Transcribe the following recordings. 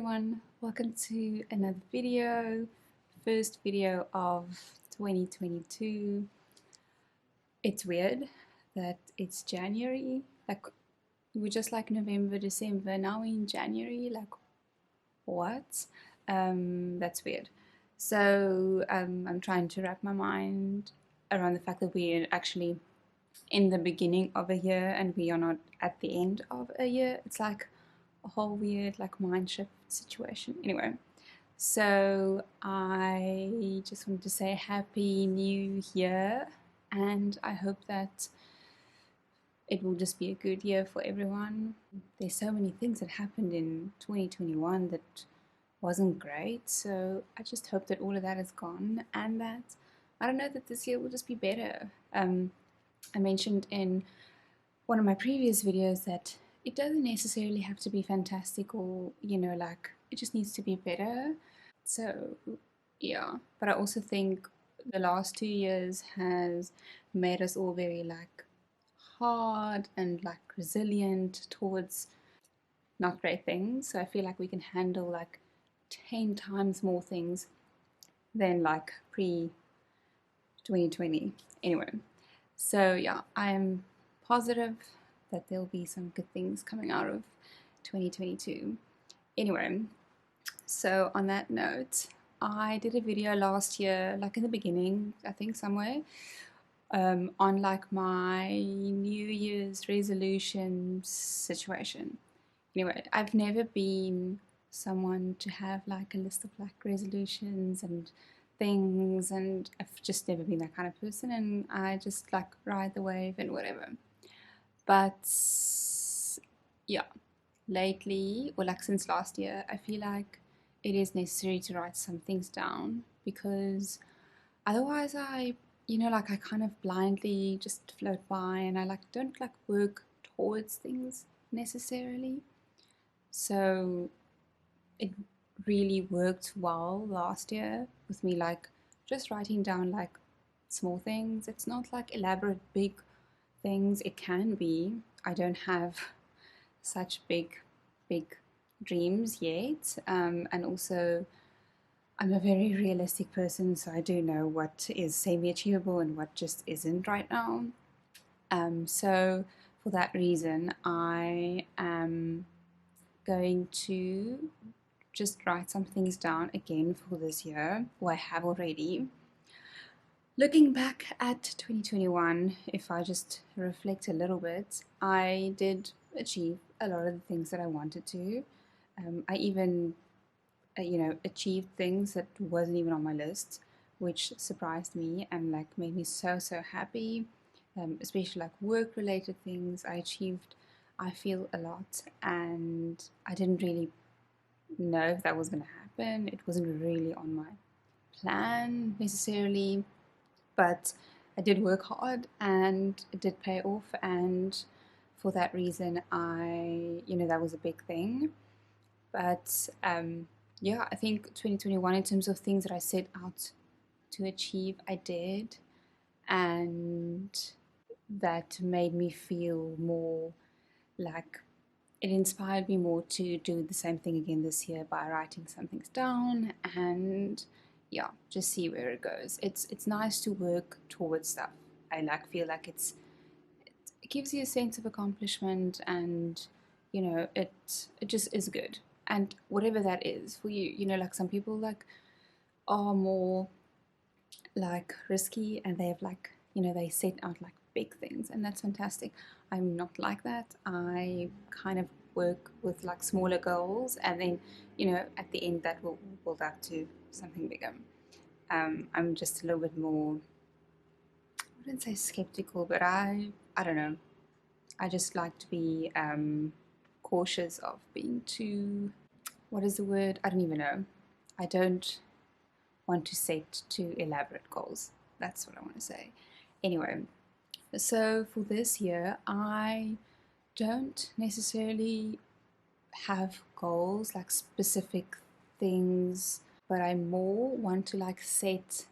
everyone, welcome to another video, first video of 2022. It's weird that it's January, like we were just like November, December, now we're in January, like what? That's weird. So I'm trying to wrap my mind around the fact that we're actually in the beginning of a year and we are not at the end of a year. It's like a whole weird like mind shift situation. Anyway, so I just wanted to say Happy New Year, and I hope that it will just be a good year for everyone. There's so many things that happened in 2021 that wasn't great, so I just hope that all of that is gone and that I don't know, that this year will just be better. I mentioned in one of my previous videos that it doesn't necessarily have to be fantastic or, like it just needs to be better. So, yeah. But I also think the last 2 years has made us all very like hard and like resilient towards not great things. So I feel like we can handle like 10 times more things than like pre 2020. Anyway, so yeah, I'm positive that there'll be some good things coming out of 2022. Anyway, so on that note, I did a video last year, like in the beginning, I think somewhere, on like my New Year's resolution situation. Anyway, I've never been someone to have like a list of like resolutions and things, and I've just never been that kind of person, and I just like ride the wave and whatever. But yeah, lately, or like since last year, I feel like it is necessary to write some things down because otherwise like I kind of blindly just float by and I like don't like work towards things necessarily. So it really worked well last year with me like just writing down like small things. It's not like elaborate big things. It can be. I don't have such big dreams yet. And also I'm a very realistic person, so I do know what is semi-achievable and what just isn't right now. So for that reason, I am going to just write some things down again for this year, or I have already. Looking back at 2021, if I just reflect a little bit, I did achieve a lot of the things that I wanted to. I even, achieved things that wasn't even on my list, which surprised me and like made me so happy. Especially like work-related things, I achieved. I feel a lot, and I didn't really know if that was going to happen. It wasn't really on my plan necessarily, but I did work hard and it did pay off. And for that reason, that was a big thing. But yeah, I think 2021, in terms of things that I set out to achieve, I did. And that made me feel more like it inspired me more to do the same thing again this year by writing some things down and yeah, just see where it goes. It's nice to work towards stuff. I like feel like it gives you a sense of accomplishment, and it just is good. And whatever that is for you, like some people like are more like risky and they have like they set out like big things, and that's fantastic. I'm not like that. I kind of work with like smaller goals, and then at the end that will build up to something bigger. I'm just a little bit more, I wouldn't say skeptical, but I don't know, I just like to be cautious of being too, what is the word, I don't even know. I don't want to set too elaborate goals. That's what I want to say. Anyway, so for this year, I don't necessarily have goals, like specific things, but I more want to like set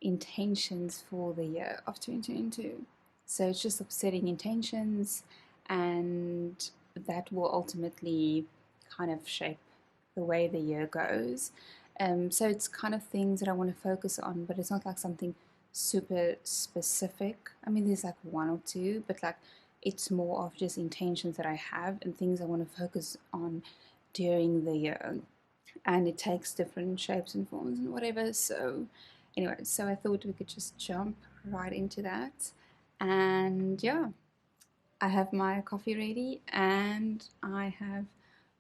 intentions for the year of 2022. So it's just setting intentions, and that will ultimately kind of shape the way the year goes. So it's kind of things that I want to focus on, but it's not like something super specific. I mean, there's like one or two, but like it's more of just intentions that I have and things I want to focus on during the year. And it takes different shapes and forms and whatever. So, anyway, so I thought we could just jump right into that. And yeah, I have my coffee ready and I have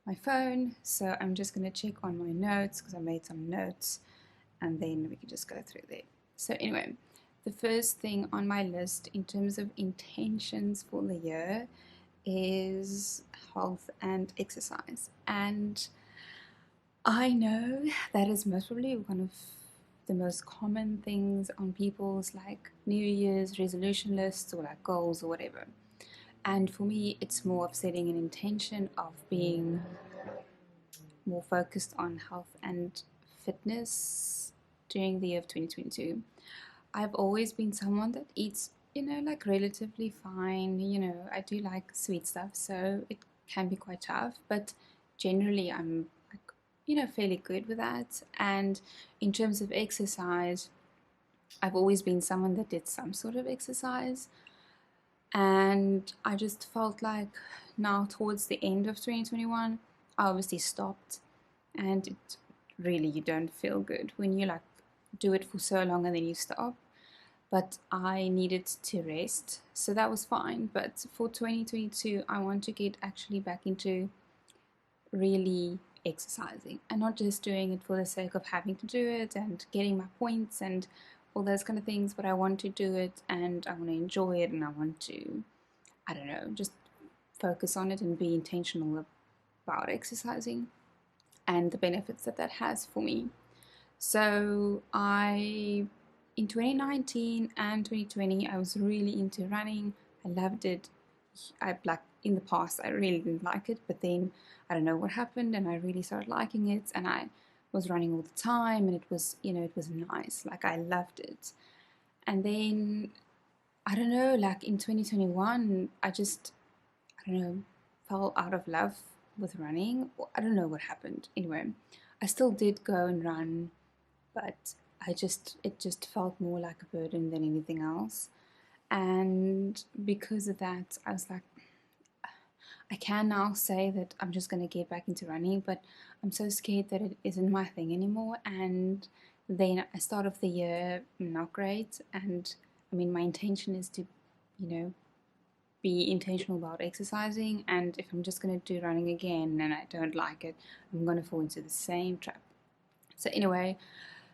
my phone. So I'm just going to check on my notes because I made some notes and then we can just go through there. So, anyway, the first thing on my list in terms of intentions for the year is health and exercise. And I know that is most probably one of the most common things on people's like New Year's resolution lists or like goals or whatever. And for me, it's more of setting an intention of being more focused on health and fitness during the year of 2022. I've always been someone that eats, like relatively fine. I do like sweet stuff, so it can be quite tough, but generally I'm like, fairly good with that. And in terms of exercise, I've always been someone that did some sort of exercise. And I just felt like now towards the end of 2021, I obviously stopped. And it really, you don't feel good when you like do it for so long and then you stop. But I needed to rest, so that was fine. But for 2022, I want to get actually back into really exercising and not just doing it for the sake of having to do it and getting my points and all those kind of things, but I want to do it and I want to enjoy it and I want to, I don't know, just focus on it and be intentional about exercising and the benefits that that has for me. So in 2019 and 2020, I was really into running. I loved it. I like in the past, I really didn't like it, but then I don't know what happened, and I really started liking it, and I was running all the time, and it was, it was nice. Like I loved it. And then I don't know, like in 2021, I don't know, fell out of love with running. I don't know what happened. Anyway, I still did go and run, but it just felt more like a burden than anything else. And because of that, I was like, I can now say that I'm just going to get back into running, but I'm so scared that it isn't my thing anymore. And then I start off the year not great. And I mean, my intention is to, you know, be intentional about exercising. And if I'm just going to do running again and I don't like it, I'm going to fall into the same trap. So, anyway,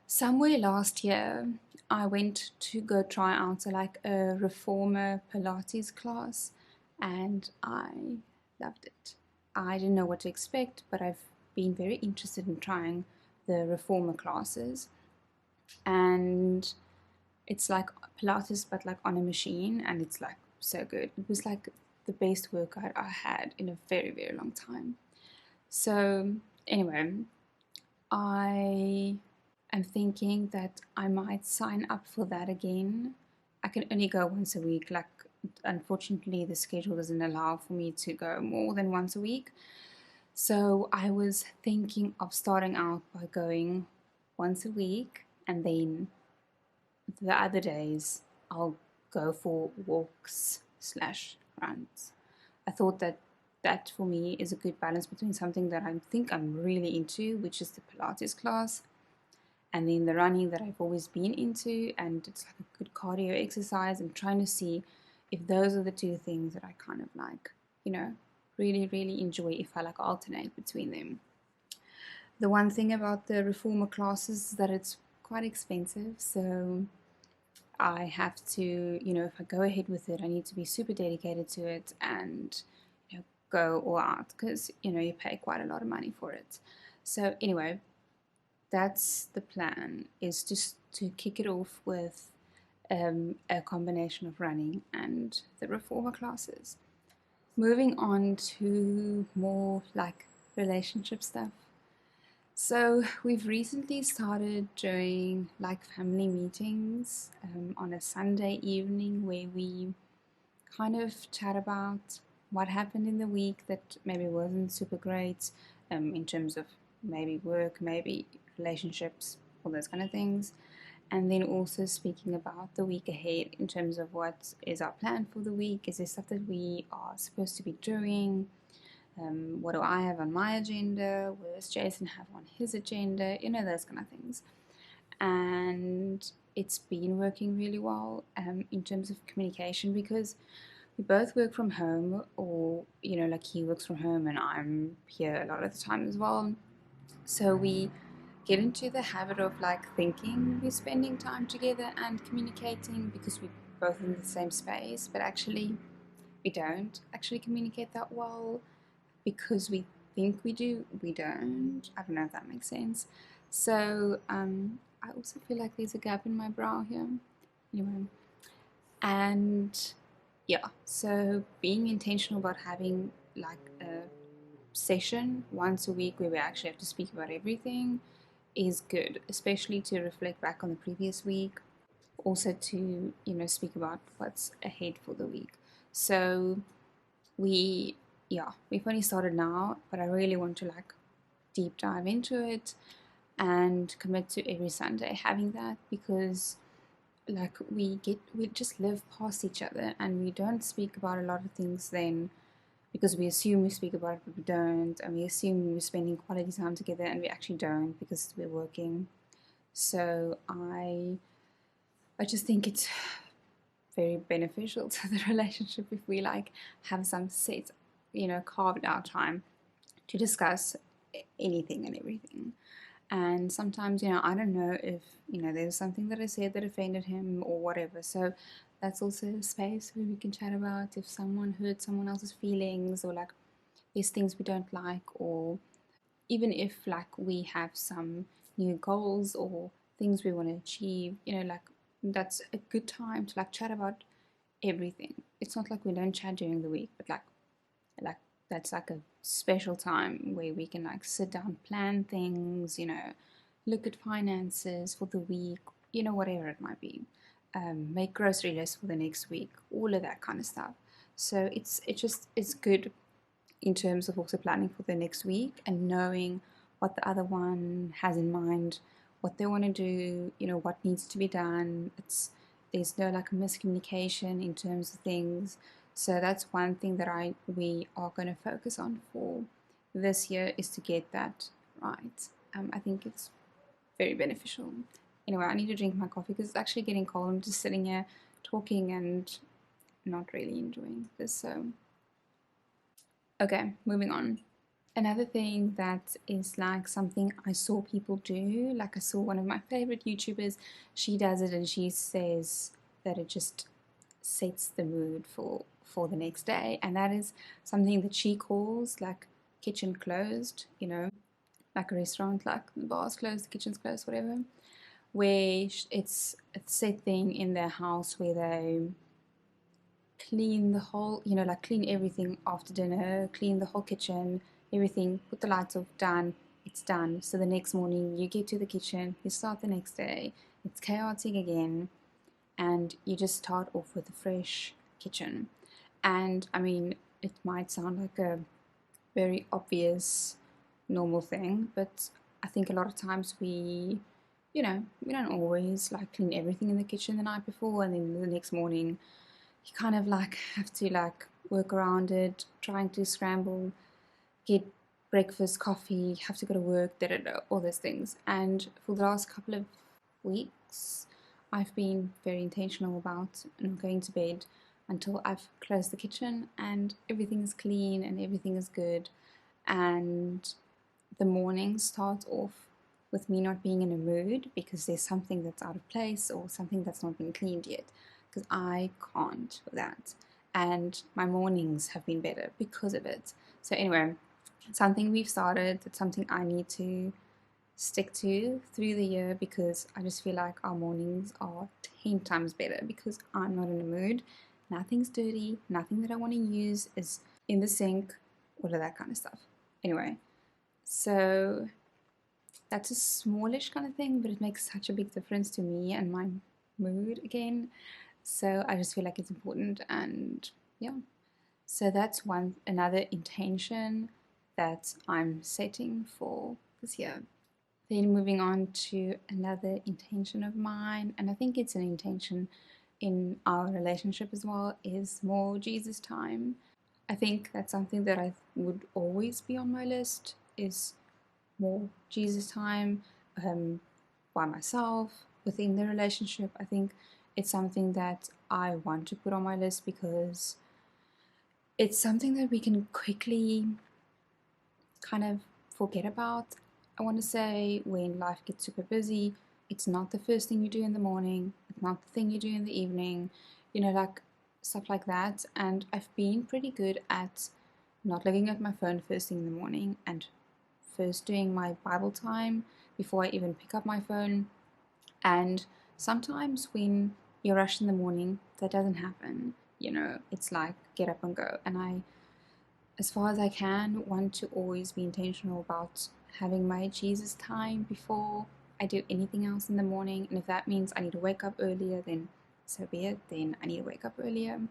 somewhere last year, I went to go try out like a reformer Pilates class, and I loved it. I didn't know what to expect, but I've been very interested in trying the reformer classes, and it's like Pilates but like on a machine, and it's like so good. It was like the best workout I had in a very, very long time. So anyway, I am thinking that I might sign up for that again. I can only go once a week. Like, unfortunately, the schedule doesn't allow for me to go more than once a week. So I was thinking of starting out by going once a week, and then the other days I'll go for walks slash runs. I thought that that for me is a good balance between something that I think I'm really into, which is the Pilates class, and then the running that I've always been into, and it's like a good cardio exercise. I'm trying to see if those are the two things that I kind of like, really, really enjoy if I like alternate between them. The one thing about the reformer classes is that it's quite expensive, so I have to, if I go ahead with it, I need to be super dedicated to it and go all out because, you pay quite a lot of money for it. So anyway, that's the plan, is just to kick it off with a combination of running and the reformer classes. Moving on to more like relationship stuff. So we've recently started doing like family meetings on a Sunday evening where we kind of chat about what happened in the week that maybe wasn't super great in terms of maybe work, maybe relationships, all those kind of things. And then also speaking about the week ahead in terms of what is our plan for the week. Is there stuff that we are supposed to be doing? What do I have on my agenda? What does Jason have on his agenda? Those kind of things. And it's been working really well in terms of communication, because we both work from home, or like he works from home and I'm here a lot of the time as well. So we get into the habit of like thinking we're spending time together and communicating because we're both in the same space, but actually we don't actually communicate that well because we think we don't. I don't know if that makes sense. So I also feel like there's a gap in my brow here. Anyway, and yeah, so being intentional about having like a session once a week where we actually have to speak about everything is good, especially to reflect back on the previous week, also to speak about what's ahead for the week. So we we've only started now, but I really want to like deep dive into it and commit to every Sunday having that, because like we just live past each other and we don't speak about a lot of things then, because we assume we speak about it but we don't, and we assume we're spending quality time together and we actually don't because we're working. So I just think it's very beneficial to the relationship if we like have some set, carved out time to discuss anything and everything. And sometimes, I don't know if, there's something that I said that offended him or whatever. So that's also a space where we can chat about if someone hurt someone else's feelings, or like there's things we don't like, or even if like we have some new goals or things we want to achieve, like that's a good time to like chat about everything. It's not like we don't chat during the week, but like that's like a special time where we can like sit down, plan things, look at finances for the week, whatever it might be, make grocery lists for the next week, all of that kind of stuff. So it's good in terms of also planning for the next week and knowing what the other one has in mind, what they want to do, what needs to be done. There's no like miscommunication in terms of things. So that's one thing that we are going to focus on for this year, is to get that right. I think it's very beneficial. Anyway, I need to drink my coffee because it's actually getting cold. I'm just sitting here talking and not really enjoying this. So okay, moving on. Another thing that is like something I saw people do, like I saw one of my favorite YouTubers, she does it and she says that it just sets the mood for the next day, and that is something that she calls like kitchen closed, like a restaurant, like the bar's closed, the kitchen's closed, whatever, where it's a set thing in their house where they clean the whole, like clean everything after dinner, clean the whole kitchen, everything, put the lights off, done, it's done. So the next morning you get to the kitchen, you start the next day, it's chaotic again, and you just start off with a fresh kitchen. And I mean, it might sound like a very obvious, normal thing, but I think a lot of times we don't always like clean everything in the kitchen the night before, and then the next morning you kind of like have to like work around it, trying to scramble, get breakfast, coffee, have to go to work, da da da, all those things. And for the last couple of weeks, I've been very intentional about not going to bed until I've closed the kitchen and everything is clean and everything is good. And the morning starts off with me not being in a mood because there's something that's out of place or something that's not been cleaned yet, because I can't with that. And my mornings have been better because of it. So anyway, something we've started, it's something I need to stick to through the year, because I just feel like our mornings are 10 times better because I'm not in a mood. Nothing's dirty, nothing that I want to use is in the sink, all of that kind of stuff. Anyway, so that's a smallish kind of thing, but it makes such a big difference to me and my mood again. So I just feel like it's important, and yeah. So that's another intention that I'm setting for this year. Then moving on to another intention of mine, and I think it's an intention in our relationship as well, is more Jesus time. I think that's something that I would always be on my list, is more Jesus time, by myself, within the relationship. I think it's something that I want to put on my list because it's something that we can quickly kind of forget about. I want to say when life gets super busy, it's not the first thing you do in the morning, it's not the thing you do in the evening, like stuff like that. And I've been pretty good at not looking at my phone first thing in the morning and first doing my Bible time before I even pick up my phone. And sometimes when you rush in the morning, that doesn't happen. It's like get up and go. And I, as far as I can, want to always be intentional about having my Jesus time before I do anything else in the morning. And if that means I need to wake up earlier, then so be it. Then I need to wake up earlier.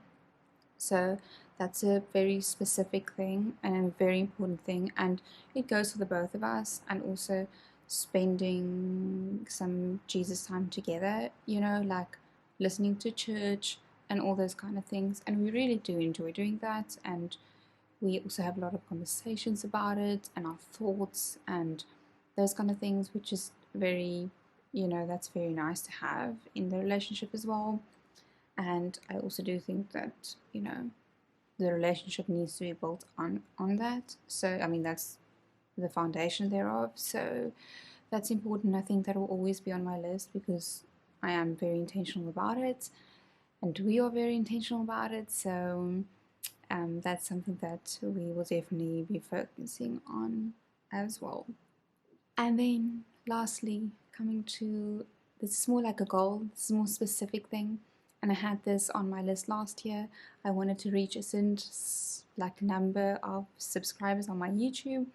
So that's a very specific thing and a very important thing. And it goes for the both of us, and also spending some Jesus time together, like listening to church and all those kind of things. And we really do enjoy doing that. And we also have a lot of conversations about it and our thoughts and those kind of things, which is very, that's very nice to have in the relationship as well. And I also do think that, the relationship needs to be built on that. So, I mean, that's the foundation thereof. So that's important. I think that will always be on my list because I am very intentional about it and we are very intentional about it. So that's something that we will definitely be focusing on as well. And then lastly, coming to, this is more like a goal, this is a more specific thing. And I had this on my list last year. I wanted to reach a certain number of subscribers on my YouTube.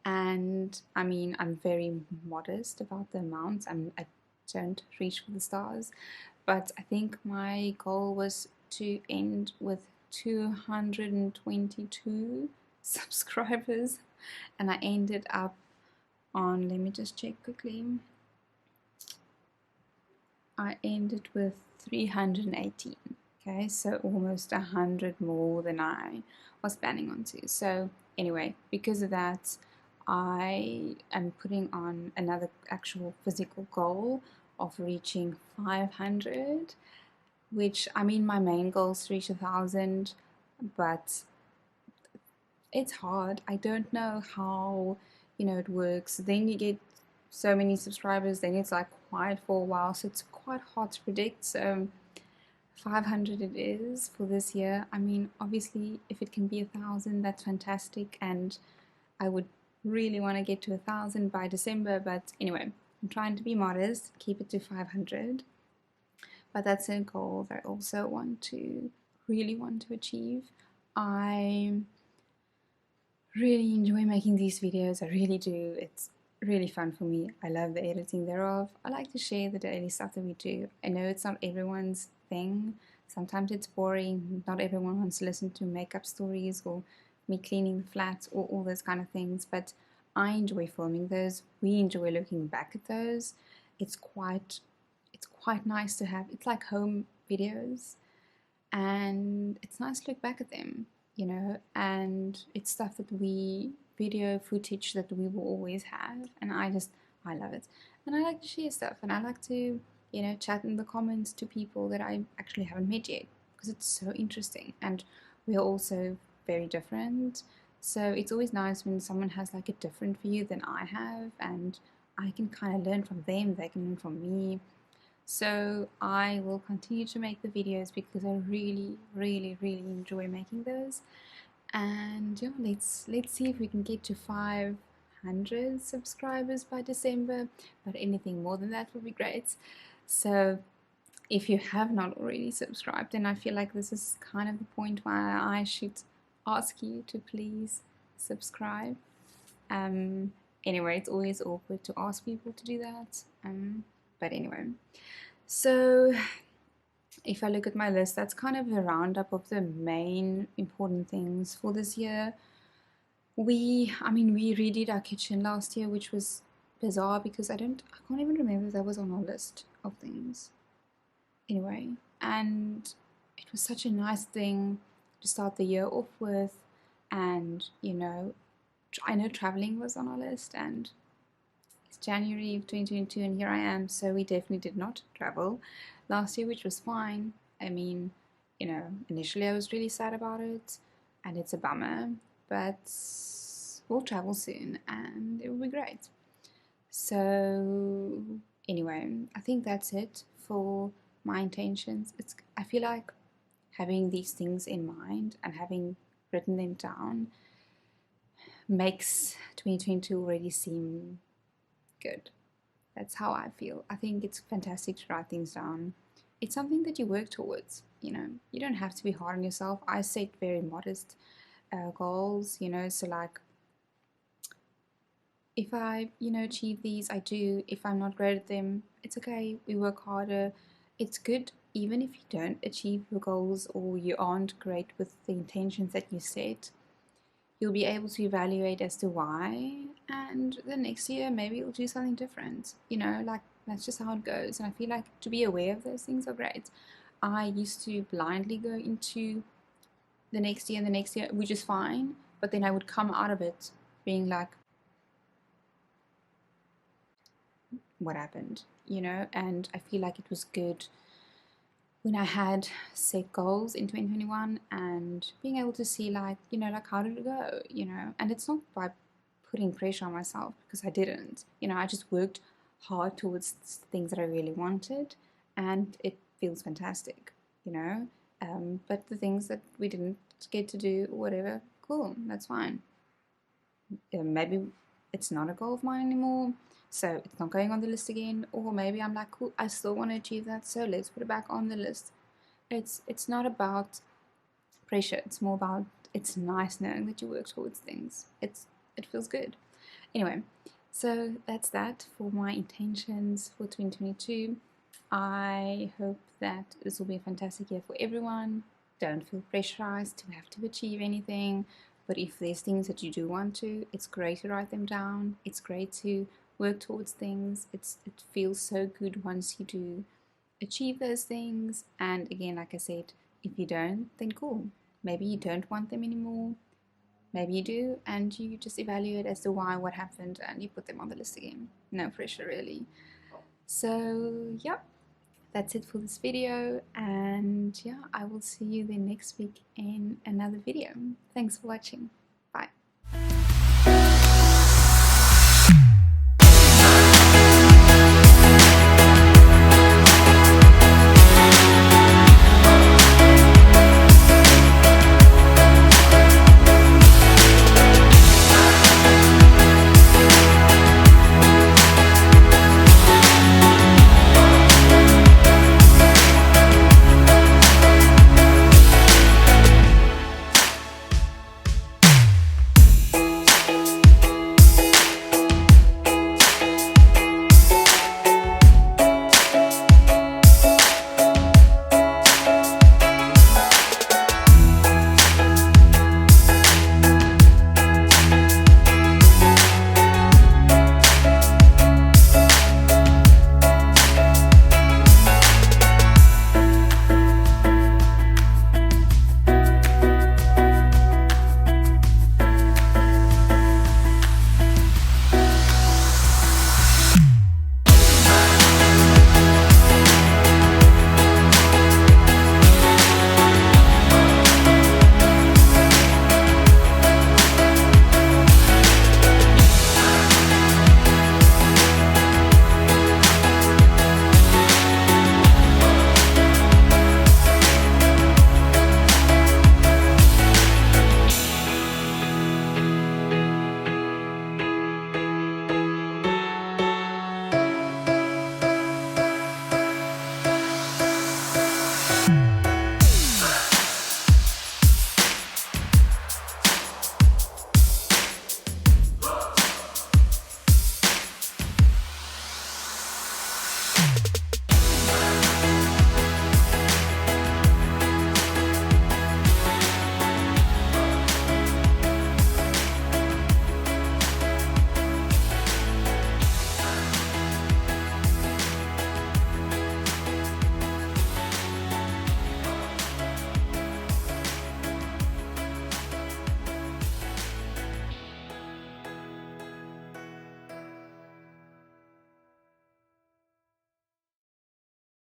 And I mean, I'm very modest about the amounts. I don't reach for the stars. But I think my goal was to end with 222 subscribers. And I ended up on, let me just check quickly. I ended with 318. Okay, so almost 100 more than I was planning on to. So anyway, because of that, I am putting on another actual physical goal of reaching 500, which, I mean, my main goal is to reach 1,000, but it's hard. I don't know how, it works. Then you get so many subscribers, then it's like quiet for a while, so it's quite hard to predict. So 500 it is for this year. I mean, obviously, if it can be 1,000, that's fantastic, and I would really want to get to 1,000 by December. But anyway, I'm trying to be modest, keep it to 500. But that's a goal that I also really want to achieve. I really enjoy making these videos. I really do. It's really fun for me. I love the editing thereof. I like to share the daily stuff that we do. I know it's not everyone's thing. Sometimes it's boring. Not everyone wants to listen to makeup stories or me cleaning the flats or all those kind of things, but I enjoy filming those. We enjoy looking back at those. It's quite nice to have. It's like home videos, and it's nice to look back at them, and it's stuff that video footage that we will always have, and I love it. And I like to share stuff, and I like to, chat in the comments to people that I actually haven't met yet, because it's so interesting, and we are also very different. So it's always nice when someone has like a different view than I have, and I can kind of learn from them, they can learn from me. So I will continue to make the videos because I really, really, really enjoy making those. And yeah, let's see if we can get to 500 subscribers by December. But anything more than that would be great. So if you have not already subscribed, then I feel like this is kind of the point where I should ask you to please subscribe. Anyway, it's always awkward to ask people to do that. But anyway, so if I look at my list, that's kind of a roundup of the main important things for this year. We redid our kitchen last year, which was bizarre because I can't even remember if that was on our list of things. Anyway, and it was such a nice thing to start the year off with, and I know traveling was on our list, and it's January of 2022, and here I am. So we definitely did not travel last year, which was fine. I mean, initially I was really sad about it, and it's a bummer, but we'll travel soon, and it will be great. So anyway, I think that's it for my intentions. I feel like having these things in mind and having written them down makes 2022 already seem good. That's how I feel. I think it's fantastic to write things down. It's something that you work towards. You don't have to be hard on yourself. I set very modest goals. So like, if I achieve these, I do. If I'm not great at them, it's okay. We work harder. It's good even if you don't achieve your goals or you aren't great with the intentions that you set. You'll be able to evaluate as to why, and the next year maybe you'll do something different. Like, that's just how it goes. And I feel like to be aware of those things are great. I used to blindly go into the next year and the next year, which is fine, but then I would come out of it being like, what happened? And I feel like it was good when I had set goals in 2021 and being able to see, like how did it go, and it's not by putting pressure on myself because I didn't. I just worked hard towards things that I really wanted, and it feels fantastic, but the things that we didn't get to do, whatever, cool, that's fine. Maybe it's not a goal of mine anymore, so it's not going on the list again. Or maybe I'm like, cool, I still want to achieve that, so let's put it back on the list. It's not about pressure. It's more about, it's nice knowing that you work towards things. It feels good. Anyway, so that's that for my intentions for 2022. I hope that this will be a fantastic year for everyone. Don't feel pressurized to have to achieve anything, but if there's things that you do want to, it's great to write them down. It's great to work towards things. It feels so good once you do achieve those things. And again, like I said, if you don't, then cool. Maybe you don't want them anymore. Maybe you do, and you just evaluate as to why, what happened, and you put them on the list again. No pressure, really. So, yeah, that's it for this video, and yeah, I will see you then next week in another video. Thanks for watching.